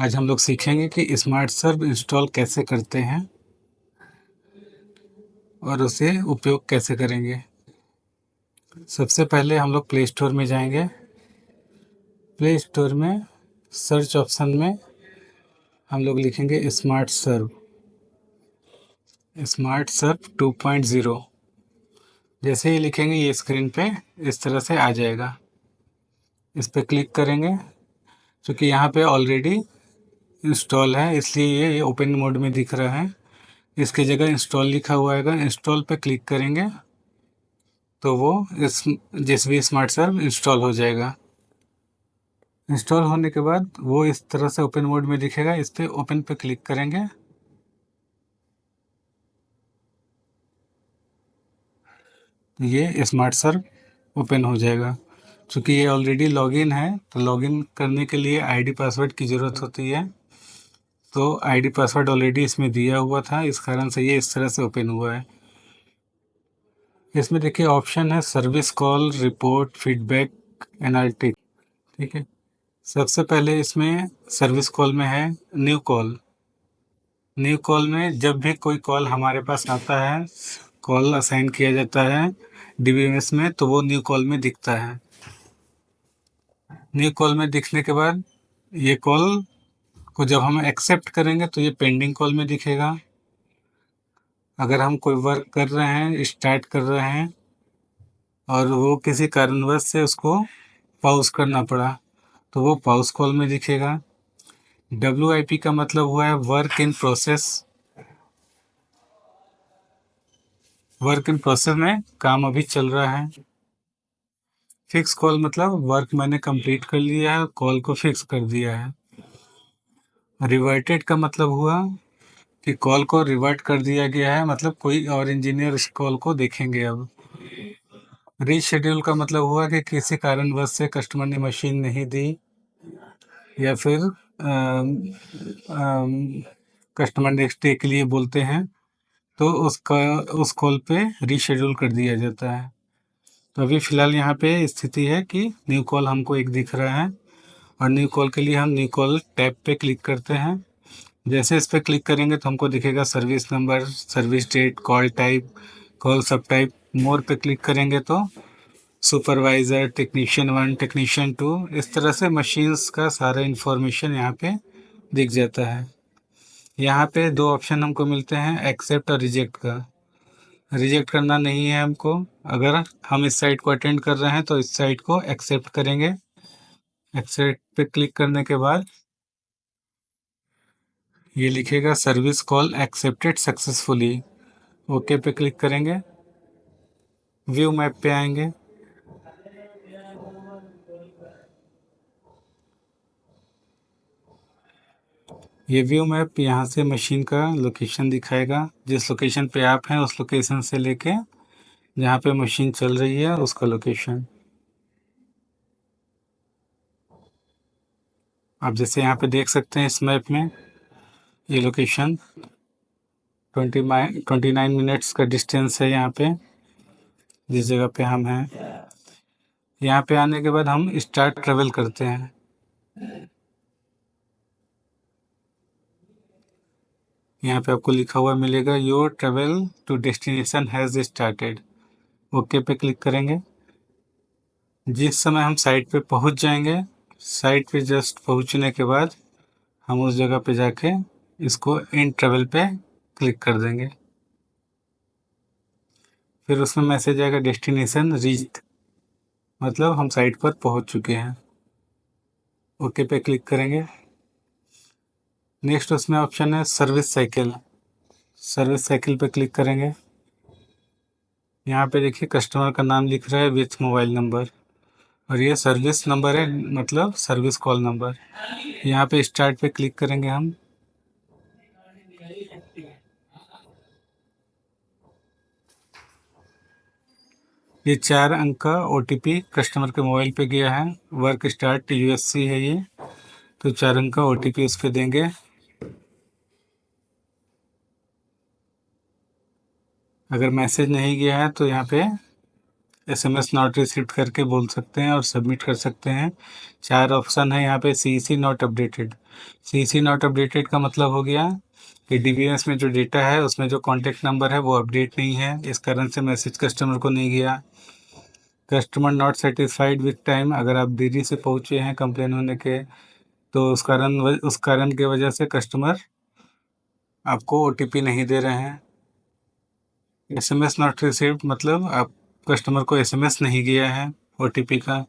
आज हम लोग सीखेंगे कि स्मार्ट सर्व इंस्टॉल कैसे करते हैं और उसे उपयोग कैसे करेंगे। सबसे पहले हम लोग प्ले स्टोर में जाएंगे। प्ले स्टोर में सर्च ऑप्शन में हम लोग लिखेंगे स्मार्ट सर्व 2.0। जैसे ही लिखेंगे ये स्क्रीन पे इस तरह से आ जाएगा। इस पर क्लिक करेंगे। क्योंकि यहाँ पे ऑलरेडी इंस्टॉल है इसलिए ये ओपन मोड में दिख रहा है। इसकी जगह इंस्टॉल लिखा हुआ आएगा। इंस्टॉल पे क्लिक करेंगे तो वो इस JSB स्मार्ट सर्व इंस्टॉल हो जाएगा। इंस्टॉल होने के बाद वो इस तरह से ओपन मोड में दिखेगा। इस पर ओपन पे क्लिक करेंगे तो ये स्मार्ट सर्व ओपन हो जाएगा। चूँकि ये ऑलरेडी लॉगिन है तो लॉगिन करने के लिए आईडी पासवर्ड की ज़रूरत होती है। तो आईडी पासवर्ड ऑलरेडी इसमें दिया हुआ था, इस कारण से ये इस तरह से ओपन हुआ है। इसमें देखिए ऑप्शन है service call, report, feedback, analytic. ठीक है, सबसे पहले इसमें सर्विस कॉल में है न्यू कॉल। न्यू कॉल में जब भी कोई कॉल हमारे पास आता है, कॉल असाइन किया जाता है DBMS में, तो वो न्यू कॉल में दिखता है। न्यू कॉल में दिखने के बाद ये कॉल को जब हम एक्सेप्ट करेंगे तो ये पेंडिंग कॉल में दिखेगा। अगर हम कोई वर्क कर रहे हैं, स्टार्ट कर रहे हैं और वो किसी कारणवश से उसको पॉज करना पड़ा तो वो पॉज कॉल में दिखेगा। WIP का मतलब हुआ है work in process. Work in process में काम अभी चल रहा है। फिक्स कॉल मतलब वर्क मैंने कंप्लीट कर लिया है, कॉल को फिक्स कर दिया है। रिवर्टेड का मतलब हुआ कि कॉल को रिवर्ट कर दिया गया है, मतलब कोई और इंजीनियर इस कॉल को देखेंगे अब। रीशेड्यूल का मतलब हुआ कि किसी कारणवश से कस्टमर ने मशीन नहीं दी या फिर कस्टमर नेक्स्ट डे के लिए बोलते हैं तो उस कॉल पे रीशेड्यूल कर दिया जाता है। तो अभी फ़िलहाल यहाँ पे स्थिति है कि न्यू कॉल हमको एक दिख रहा है और न्यू कॉल के लिए हम न्यू कॉल टैब पे क्लिक करते हैं। जैसे इस पर क्लिक करेंगे तो हमको दिखेगा service number, service date, call type, call सब टाइप। मोर पे क्लिक करेंगे तो सुपरवाइज़र, टेक्नीशियन 1, टेक्नीशियन 2, इस तरह से मशीन्स का सारा इन्फॉर्मेशन यहाँ पे दिख जाता है। यहाँ पे दो ऑप्शन हमको मिलते हैं, एक्सेप्ट और रिजेक्ट का। रिजेक्ट करना नहीं है हमको। अगर हम इस साइट को अटेंड कर रहे हैं तो इस साइट को एक्सेप्ट करेंगे। एक्सेप्ट पे क्लिक करने के बाद ये लिखेगा service call accepted successfully. Okay पे क्लिक करेंगे। व्यू मैप पे आएंगे। ये व्यू मैप यहाँ से मशीन का लोकेशन दिखाएगा। जिस लोकेशन पे आप हैं उस लोकेशन से लेके जहाँ पे मशीन चल रही है उसका लोकेशन। आप जैसे यहाँ पे देख सकते हैं इस मैप में ये लोकेशन 29 मिनट्स का डिस्टेंस है यहाँ पे जिस जगह पे हम हैं। यहाँ पे आने के बाद हम स्टार्ट ट्रेवल करते हैं। यहाँ पे आपको लिखा हुआ मिलेगा your travel to destination has started. Okay पे क्लिक करेंगे। जिस समय हम साइट पे पहुँच जाएंगे, साइट पे जस्ट पहुँचने के बाद हम उस जगह पे जाके इसको इन ट्रेवल पे क्लिक कर देंगे। फिर उसमें मैसेज आएगा डेस्टिनेशन रीच्ड, मतलब हम साइट पर पहुँच चुके हैं। ओके पे क्लिक करेंगे। नेक्स्ट उसमें ऑप्शन है सर्विस साइकिल। सर्विस साइकिल पे क्लिक करेंगे। यहाँ पे देखिए कस्टमर का नाम लिख रहा है विथ मोबाइल नंबर और ये सर्विस नंबर है, मतलब सर्विस कॉल नंबर। यहाँ पे स्टार्ट पे क्लिक करेंगे हम। ये 4 अंक का OTP कस्टमर के मोबाइल पे गया है। वर्क स्टार्ट USC है ये, तो 4 अंक का OTP उस पर देंगे। अगर मैसेज नहीं गया है तो यहाँ पे SMS नॉट रिसीव्ड करके बोल सकते हैं और सबमिट कर सकते हैं। 4 ऑप्शन है यहाँ पे। CEC not updated. CEC not updated का मतलब हो गया कि DBMS में जो डेटा है उसमें जो कॉन्टैक्ट नंबर है वो अपडेट नहीं है, इस कारण से मैसेज कस्टमर को नहीं गया। Customer not satisfied with time, अगर आप देरी से पहुँचे हैं कंप्लेन होने के तो उस कारण की वजह से कस्टमर आपको OTP नहीं दे रहे हैं। SMS नॉट रिसीव्ड मतलब आप कस्टमर को SMS नहीं गया है OTP का।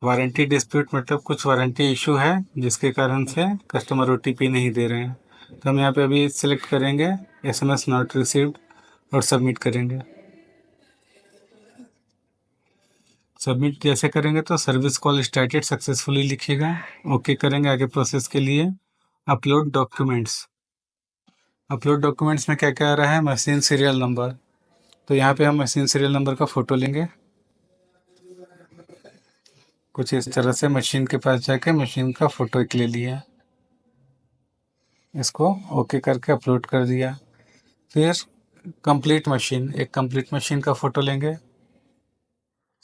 वारंटी डिस्प्यूट मतलब कुछ वारंटी इशू है जिसके कारण से कस्टमर OTP नहीं दे रहे हैं। तो हम यहाँ पे अभी सिलेक्ट करेंगे SMS नॉट रिसीव्ड और सबमिट करेंगे। सबमिट जैसे करेंगे तो सर्विस कॉल स्टार्टेड सक्सेसफुली लिखेगा। ओके करेंगे आगे प्रोसेस के लिए। Upload documents. अपलोड डॉक्यूमेंट्स में क्या क्या आ रहा है? Machine serial number. तो यहाँ पे हम मशीन सीरियल नंबर का फ़ोटो लेंगे। कुछ इस तरह से मशीन के पास जाके मशीन का फ़ोटो एक ले लिया, इसको ओके करके अपलोड कर दिया। फिर कंप्लीट मशीन, एक कंप्लीट मशीन का फ़ोटो लेंगे,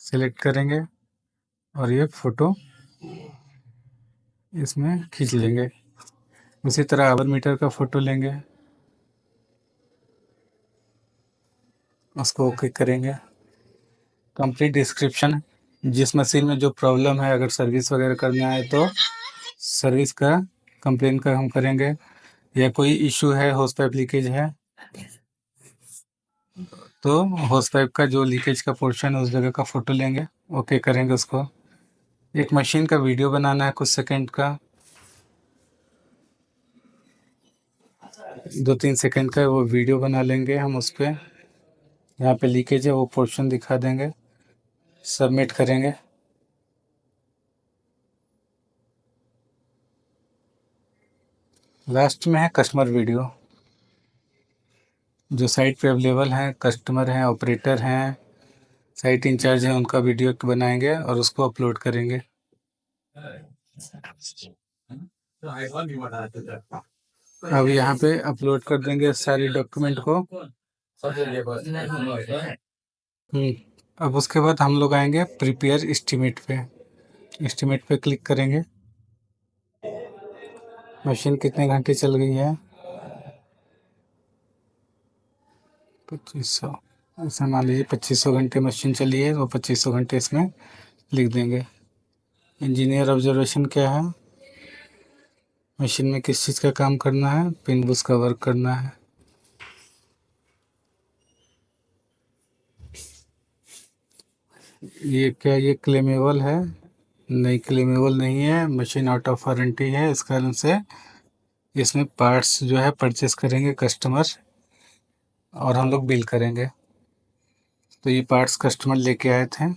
सिलेक्ट करेंगे और ये फ़ोटो इसमें खींच लेंगे। उसी तरह आवर मीटर का फ़ोटो लेंगे, उसको ओके करेंगे। कंप्लीट डिस्क्रिप्शन, जिस मशीन में जो प्रॉब्लम है, अगर सर्विस वगैरह करना है तो सर्विस का कंप्लेन का हम करेंगे, या कोई इशू है होस पाइप लीकेज है तो होस पाइप का जो लीकेज का पोर्शन है उस जगह का फ़ोटो लेंगे, ओके करेंगे उसको। एक मशीन का वीडियो बनाना है कुछ सेकंड का, 2-3 सेकंड का वो वीडियो बना लेंगे हम उस पर। यहाँ पे लीकेज है वो पोर्शन दिखा देंगे, सबमिट करेंगे। लास्ट में है कस्टमर वीडियो, जो साइट पे अवेलेबल हैं, कस्टमर हैं, ऑपरेटर हैं, साइट इंचार्ज हैं, उनका वीडियो बनाएंगे और उसको अपलोड करेंगे। अब यहाँ पे अपलोड कर देंगे सारे डॉक्यूमेंट को। अब उसके बाद हम लोग आएंगे प्रिपेयर एस्टीमेट पे। एस्टीमेट पे क्लिक करेंगे। मशीन कितने घंटे चल गई है? 2500। ऐसा मान लीजिए 2500 घंटे मशीन चली है, तो 2500 घंटे इसमें लिख देंगे। इंजीनियर ऑब्जर्वेशन क्या है? मशीन में किस चीज़ का काम करना है? पिन बुश का वर्क करना है। ये क्या, ये क्लेमेबल है? नहीं, क्लेमेबल नहीं है, मशीन आउट ऑफ वारंटी है, इस कारण से इसमें पार्ट्स जो है परचेस करेंगे कस्टमर और हम लोग बिल करेंगे। तो ये पार्ट्स कस्टमर लेके आए थे,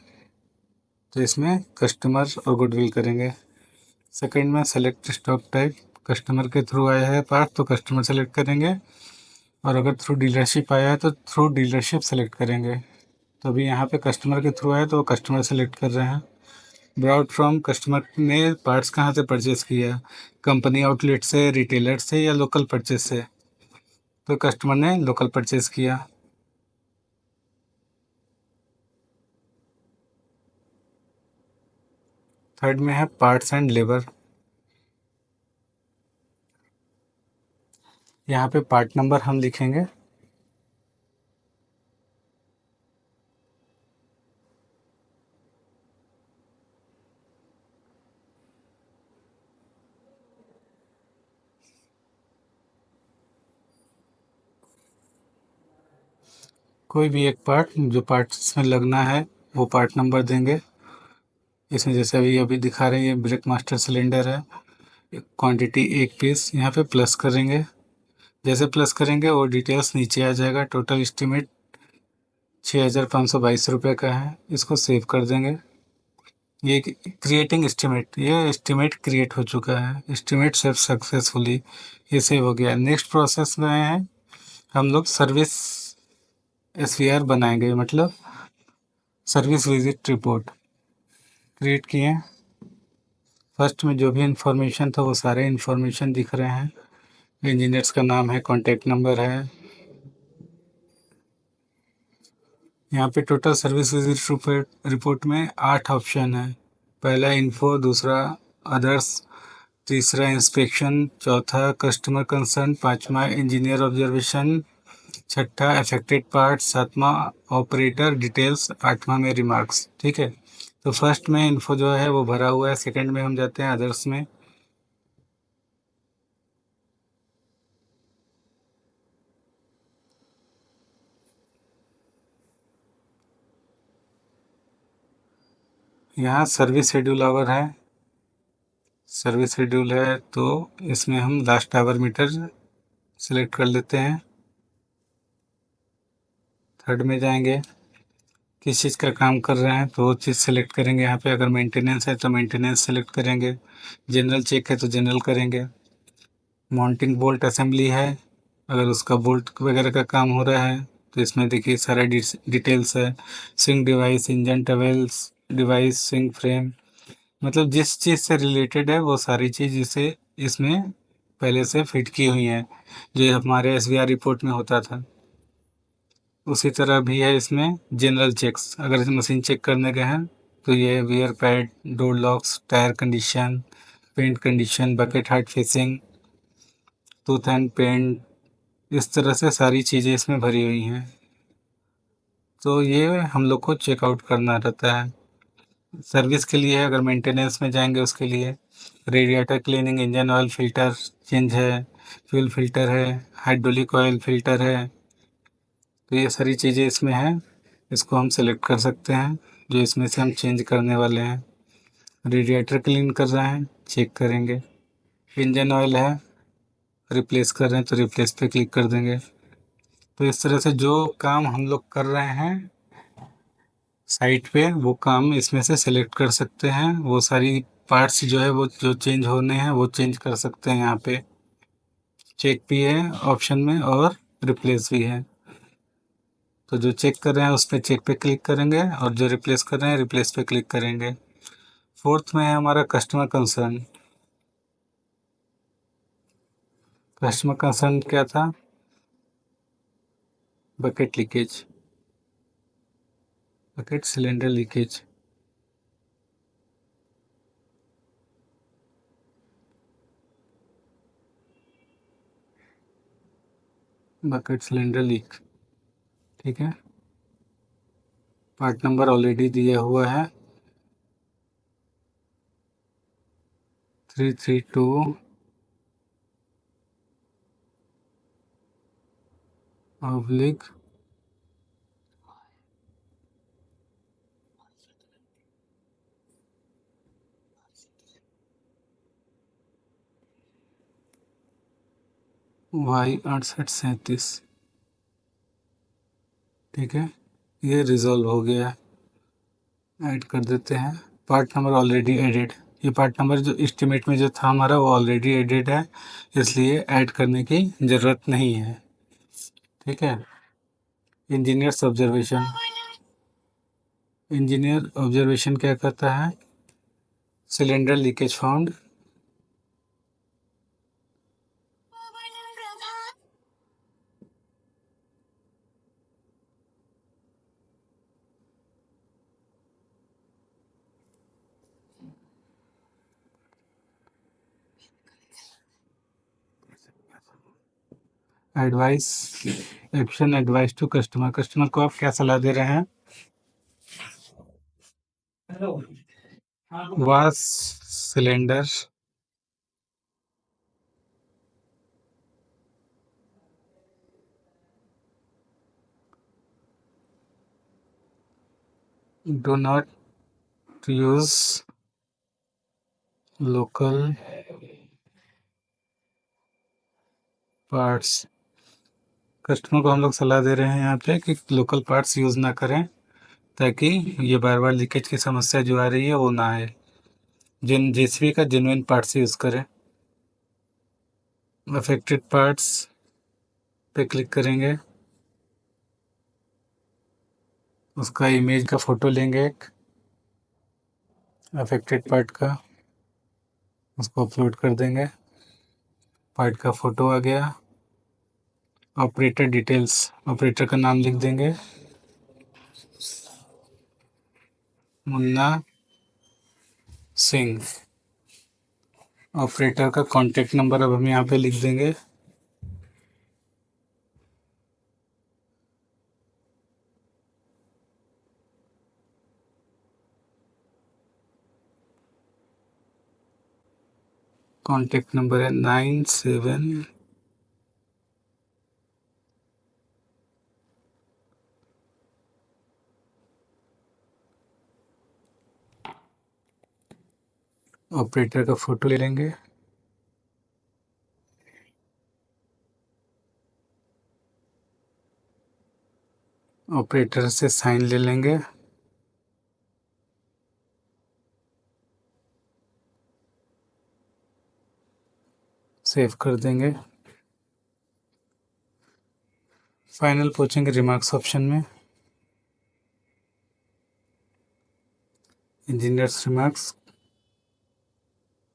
तो इसमें कस्टमर और गुडविल करेंगे। सेकंड में सेलेक्ट स्टॉक टाइप, कस्टमर के थ्रू आया है पार्ट तो कस्टमर सेलेक्ट करेंगे, और अगर थ्रू डीलरशिप आया है तो थ्रू डीलरशिप सेलेक्ट करेंगे। तो अभी यहाँ पे कस्टमर के थ्रू आया तो कस्टमर सेलेक्ट कर रहे हैं। ब्राउट फ्रॉम, कस्टमर ने पार्ट्स कहाँ से परचेस किया? कंपनी आउटलेट से, रिटेलर से या लोकल परचेस से? तो कस्टमर ने लोकल परचेस किया। थर्ड में है पार्ट्स एंड लेबर। यहाँ पे पार्ट नंबर हम लिखेंगे। कोई भी एक पार्ट, जो पार्ट इसमें लगना है वो पार्ट नंबर देंगे। इसमें जैसे अभी अभी दिखा रहे हैं ये ब्रेक मास्टर सिलेंडर है, क्वांटिटी 1 पीस, यहाँ पे प्लस करेंगे। जैसे प्लस करेंगे वो डिटेल्स नीचे आ जाएगा। टोटल एस्टीमेट 6522 रुपये का है, इसको सेव कर देंगे। ये क्रिएटिंग एस्टीमेट, ये एस्टीमेट क्रिएट हो चुका है, एस्टीमेट सेव सक्सेसफुली, ये सेव हो गया। नेक्स्ट प्रोसेस में है हम लोग सर्विस SVR बनाएंगे, मतलब सर्विस विजिट रिपोर्ट क्रिएट किए। फर्स्ट में जो भी इंफॉर्मेशन था वो सारे इंफॉर्मेशन दिख रहे हैं। इंजीनियर्स का नाम है, कॉन्टैक्ट नंबर है, यहाँ पे टोटल सर्विस विजिट रिपोर्ट में 8 ऑप्शन है। पहला इन्फो, दूसरा अदर्स, तीसरा इंस्पेक्शन, चौथा कस्टमर कंसर्न, पांचवा इंजीनियर ऑब्जर्वेशन, छठा अफेक्टेड पार्ट, सातवां ऑपरेटर डिटेल्स, आठवां में रिमार्क्स। ठीक है, तो फर्स्ट में इन्फो जो है वो भरा हुआ है। सेकंड में हम जाते हैं अदर्स में। यहाँ सर्विस शेड्यूल आवर है। सर्विस शेड्यूल है तो इसमें हम लास्ट आवर मीटर सिलेक्ट कर लेते हैं। थर्ड में जाएंगे, किस चीज़ का काम कर रहे हैं तो वो चीज़ सेलेक्ट करेंगे। यहाँ पे अगर मेंटेनेंस है तो मेंटेनेंस सेलेक्ट करेंगे, जनरल चेक है तो जनरल करेंगे। माउंटिंग बोल्ट असेंबली है, अगर उसका बोल्ट वगैरह का काम हो रहा है तो इसमें देखिए सारा डिटेल्स है। स्विंग डिवाइस, इंजन टवेल्स डिवाइस, स्विंग फ्रेम, मतलब जिस चीज़ से रिलेटेड है वो सारी चीज़ इसे इसमें पहले से फिट की हुई हैं, जो हमारे SVR रिपोर्ट में होता था। उसी तरह भी है इसमें जनरल चेक्स, अगर मशीन चेक करने गए हैं तो ये wear pad, door locks, tyre condition, paint condition, bucket height facing, tooth and paint, इस तरह से सारी चीज़ें इसमें भरी हुई हैं। तो ये हम लोग को चेकआउट करना रहता है। सर्विस के लिए अगर मेंटेनेंस में जाएंगे उसके लिए radiator cleaning, engine oil filter change है, फ्यूल फिल्टर है, हाइड्रोलिक ऑयल फिल्टर है, तो ये सारी चीज़ें इसमें हैं। इसको हम सेलेक्ट कर सकते हैं जो इसमें से हम चेंज करने वाले हैं। रेडिएटर क्लीन कर रहे हैं, चेक करेंगे। इंजन ऑयल है, रिप्लेस कर रहे हैं तो रिप्लेस पे क्लिक कर देंगे। तो इस तरह से जो काम हम लोग कर रहे हैं साइट पे वो काम इसमें से सेलेक्ट कर सकते हैं। वो सारी पार्ट्स जो है वो जो चेंज होने हैं वो चेंज कर सकते हैं। यहाँ पे चेक भी है ऑप्शन में और रिप्लेस भी है। तो जो चेक कर रहे हैं उस पर चेक पे क्लिक करेंगे और जो रिप्लेस कर रहे हैं रिप्लेस पे क्लिक करेंगे। फोर्थ में है हमारा कस्टमर कंसर्न। कस्टमर कंसर्न क्या था? Bucket leakage, bucket cylinder leakage. Bucket cylinder leak, ठीक है। पार्ट नंबर ऑलरेडी दिया हुआ है 332 ऑब्लिक वाई 6837, ठीक है। ये रिजॉल्व हो गया, ऐड कर देते हैं। पार्ट नंबर ऑलरेडी एडेड, ये पार्ट नंबर जो एस्टिमेट में जो था हमारा वो ऑलरेडी एडेड है, इसलिए ऐड करने की ज़रूरत नहीं है, ठीक है। इंजीनियर्स ऑब्जर्वेशन, इंजीनियर ऑब्जर्वेशन क्या कहता है? Cylinder leakage found, advice, action advice to customer, customer को आप क्या सलाह दे रहे हैं? Wash cylinder, do not use local parts. Customer को हम लोग सलाह दे रहे हैं यहाँ पे कि लोकल पार्ट्स यूज़ ना करें, ताकि ये बार बार लीकेज की समस्या जो आ रही है वो ना आए। जिन जेसीबी का जेन्युइन पार्ट्स यूज़ करें। अफेक्टेड पार्ट्स पे क्लिक करेंगे, उसका इमेज का फ़ोटो लेंगे एक अफेक्टेड पार्ट का, उसको अपलोड कर देंगे। पार्ट का फ़ोटो आ गया। ऑपरेटर डिटेल्स, ऑपरेटर का नाम लिख देंगे। मुन्ना सिंह। ऑपरेटर का कॉन्टैक्ट नंबर अब हम यहाँ पे लिख देंगे। कॉन्टैक्ट नंबर है 97। ऑपरेटर का फोटो ले लेंगे। ऑपरेटर से साइन ले लेंगे। सेव कर देंगे। फाइनल पहुंचेंगे रिमार्क्स ऑप्शन में। Engineers remarks,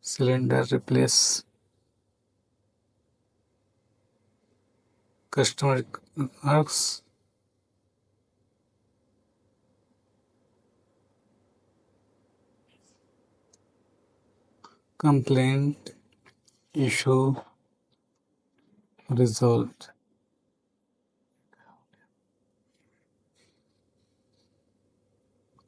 cylinder replace, customer remarks, complaint issue resolve.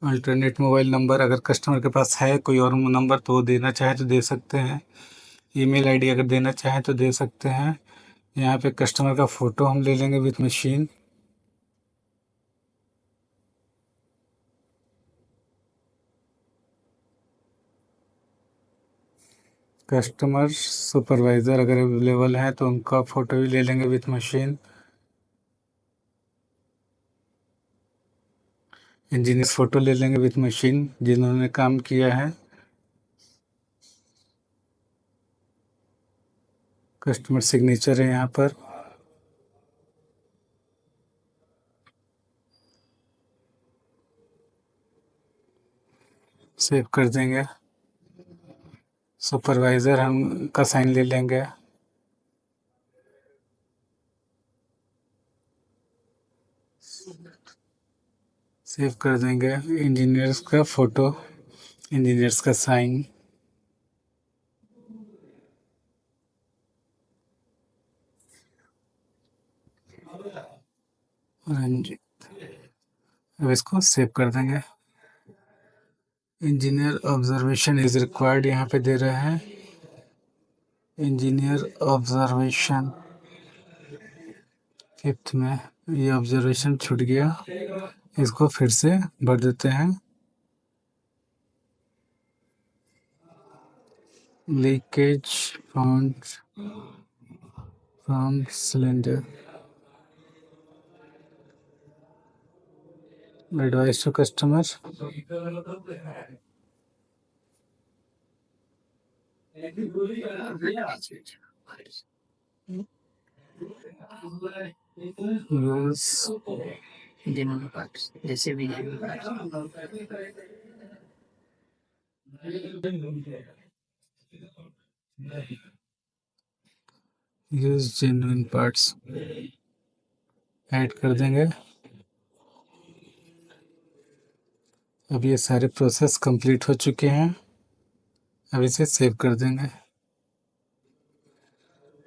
Alternate mobile number, अगर कस्टमर के पास है कोई और नंबर तो वो देना चाहे तो दे सकते हैं। ईमेल आईडी अगर देना चाहें तो दे सकते हैं। यहाँ पे कस्टमर का फ़ोटो हम ले लेंगे विथ मशीन। कस्टमर सुपरवाइज़र अगर अवेलेबल हैं तो उनका फ़ोटो भी ले लेंगे विथ मशीन। इंजीनियर फ़ोटो ले लेंगे विथ मशीन जिन्होंने काम किया है। कस्टमर सिग्नेचर है यहाँ पर। सेव कर देंगे। सुपरवाइज़र हम का साइन ले लेंगे। सेव कर देंगे। इंजीनियर्स का फ़ोटो, इंजीनियर्स का साइन। रंजीत, अब इसको सेव कर देंगे। इंजीनियर ऑब्जर्वेशन इज रिक्वायर्ड यहाँ पे दे रहे हैं। इंजीनियर ऑब्जर्वेशन 5th में ये ऑब्जर्वेशन छूट गया, इसको फिर से भर देते हैं। Leakage found from cylinder, advice to customer. Use genuine parts, जैसे भी genuine parts. Use genuine parts add कर देंगे। अब ये सारे प्रोसेस कंप्लीट हो चुके हैं। अब इसे सेव कर देंगे।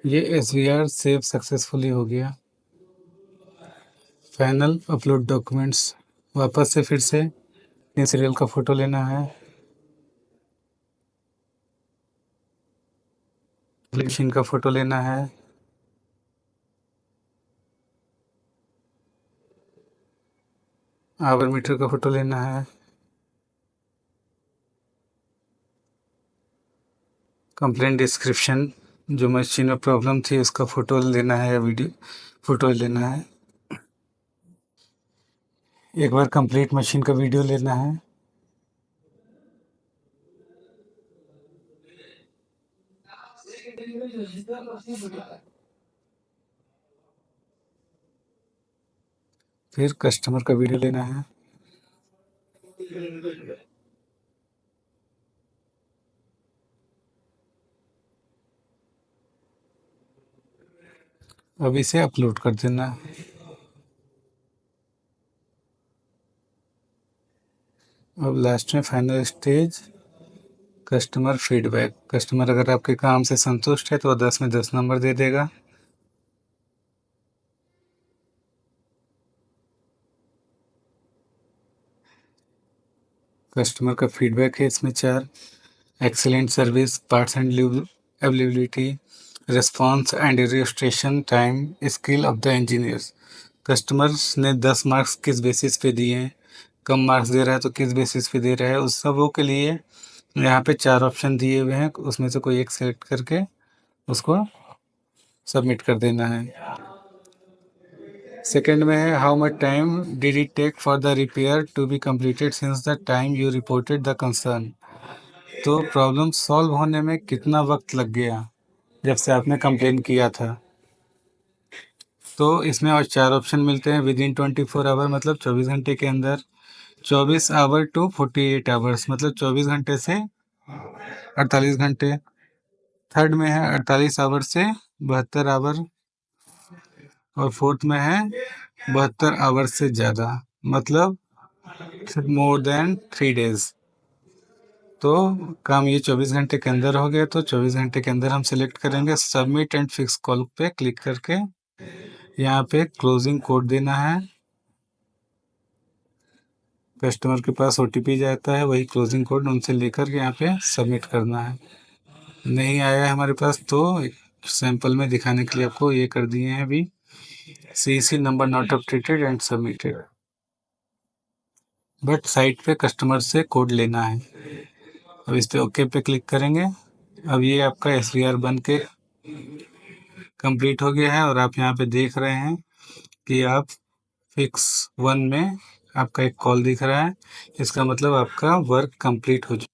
ये SVR सेव सक्सेसफुली हो गया। फाइनल अपलोड डॉक्यूमेंट्स, वापस से फिर से सीरियल का फ़ोटो लेना है। मशीन का फ़ोटो लेना है। आवर मीटर का फ़ोटो लेना है। कंप्लेंट डिस्क्रिप्शन, जो मशीन में प्रॉब्लम थी उसका फ़ोटो लेना है या वीडियो फ़ोटो लेना है। एक बार कंप्लीट मशीन का वीडियो लेना है। फिर कस्टमर का वीडियो लेना है। अब इसे अपलोड कर देना है। अब लास्ट में final stage customer feedback. Customer अगर आपके काम से संतुष्ट है तो वो 10 में 10 नंबर दे देगा। कस्टमर का फीडबैक है इसमें 4। Excellent service, parts and availability, response and registration time, skill of the engineers. Customers ने 10 मार्क्स किस बेसिस पे दिए हैं, कम मार्क्स दे रहा है तो किस बेसिस पे दे रहा है, उस सबों के लिए यहाँ पे 4 ऑप्शन दिए हुए हैं, उसमें से कोई एक सेलेक्ट करके उसको सबमिट कर देना है। सेकेंड में है how much time did it take for the repair to be completed since the time you reported the concern. तो प्रॉब्लम सॉल्व होने में कितना वक्त लग गया जब से आपने कंप्लेन किया था। तो इसमें और 4 ऑप्शन मिलते हैं। विद इन 24 आवर मतलब 24 घंटे के अंदर, 24 आवर टू 48 आवर्स मतलब 24 घंटे से 48 घंटे। थर्ड में है 48 आवर से 72 आवर, और फोर्थ में है 72 आवर से ज़्यादा मतलब मोर देन 3 डेज। तो काम ये 24 घंटे के अंदर हो गया, तो 24 घंटे के अंदर हम सेलेक्ट करेंगे सबमिट एंड फिक्स कॉल पे क्लिक करके। यहाँ पे क्लोजिंग कोड देना है, कस्टमर के पास OTP जाता है, वही क्लोजिंग कोड उनसे लेकर के यहाँ पे सबमिट करना है। नहीं आया है हमारे पास तो सैंपल में दिखाने के लिए आपको ये कर दिए हैं अभी, CC number not updated and submitted, but site पे कस्टमर से कोड लेना है। अब इस पे ओके पे क्लिक करेंगे। अब ये आपका SVR बन के कंप्लीट हो गया है और आप यहाँ पे देख रहे हैं कि आप फिक्स 1 में आपका एक कॉल दिख रहा है, इसका मतलब आपका वर्क कंप्लीट हो चुका है।